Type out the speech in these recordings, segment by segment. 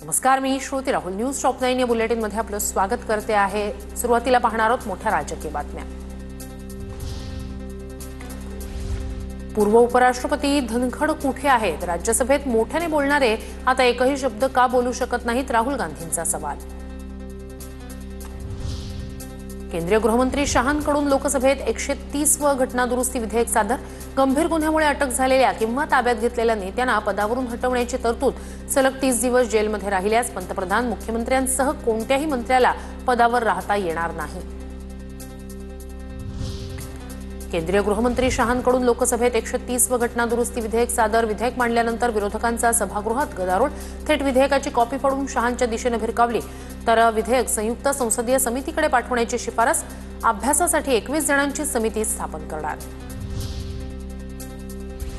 नमस्कार, मी Shruti Rahul. News top 9 या bulletin मध्ये आपलं स्वागत करते आहे. सुरुवातीला पाहणार आहोत मोठ्या राजकीय बातम्या. पूर्व उपराष्ट्रपती धनखड कुठे आहेत? राज्यसभेत मोठ्याने बोलणारे आता एकही शब्द का बोलू शकत नाहीत? राहुल गांधींचा सवाल. केंद्रीय गृहमंत्री शहांकडून लोकसभेत 130वे घटना दुरुस्ती विधेयक सादर. गंभीर गुन्ह्यामुळे अटक झालेल्या किंवा ताब्यात घेतलेल्या नेत्यांना पदावरून हटवण्याची तरतूद. सलग 30 दिवस जेलमध्ये राहिल्यास पंतप्रधान मुख्यमंत्र्यांसह कोणत्याही मंत्र्याला पदावर राहता येणार नाही. केंद्रीय गृहमंत्री शहांकडून लोकसभेत 130वे घटना दुरुस्ती विधेयक सादर. विधेयक मांडल्यानंतर विरोधकांचा सभागृहात गदारोळ. थेट विधेयकाची कॉपी फाडून शहांच्या दिशेने भिरकावली. तर विधेयक संयुक्त संसदीय समितीकडे पाठवण्याची शिफारस. अभ्यासासाठी 21 जणांची समिती स्थापन करणार.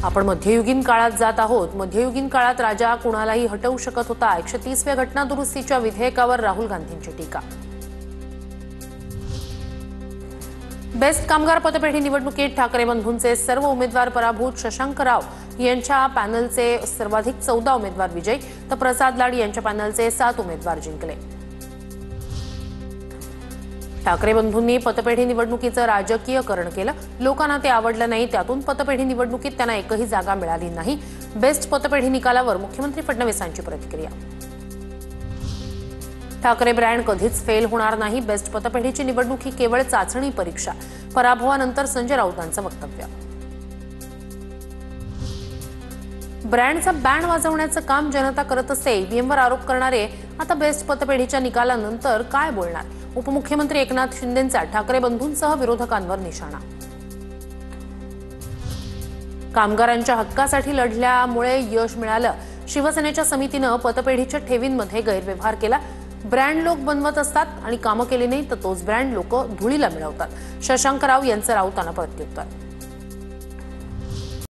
आपण मध्ययुगीन काळात जात आहोत. मध्ययुगीन काळात राजा कुणालाही हटवू शकत होता. 130व्या घटना दुरुस्तीच्या विधेयकावर राहुल गांधींची टीका. बेस्ट कामगार पतपेढी निवडणुकीत ठाकरे बंधूंचे सर्व उमेदवार पराभूत. शशांक राव यांच्या पॅनलचे सर्वाधिक 14 उमेदवार विजयी, तर प्रसाद लाड यांच्या पॅनलचे 7 उमेदवार जिंकले. ठाकरे बंधूंनी पतपेढी निवडणुकीचं राजकीयकरण केलं. लोकांना ते आवडलं नाही. त्यातून पतपेढी निवडणुकीत त्यांना एकही जागा मिळाली नाही. बेस्ट पतपेढी निकालावर मुख्यमंत्री फडणवीसांची प्रतिक्रिया. ठाकरे ब्रँड कधीच फेल होणार नाही. बेस्ट पतपेढीची निवडणूक ही केवळ चाचणी परीक्षा. पराभवानंतर संजय राऊतांचं वक्तव्य. ब्रँडचा बँड वाजवण्याचं काम जनता करत असते. ईव्हीएमवर आरोप करणारे आता बेस्ट पतपेढीच्या निकालानंतर काय बोलणार? उपमुख्यमंत्री एकनाथ शिंदेंचा ठाकरे बंधूंसह विरोधकांवर निशाणा. कामगारांच्या हक्कासाठी लढल्यामुळे यश मिळालं. शिवसेनेच्या समितीनं पतपेढीच्या ठेवींमध्ये गैरव्यवहार केला. ब्रँड लोक बनवत असतात आणि कामं केली नाही तर तोच ब्रँड लोक धुळीला मिळवतात. शशांक राव यांचं राऊतांना प्रत्युत्तर.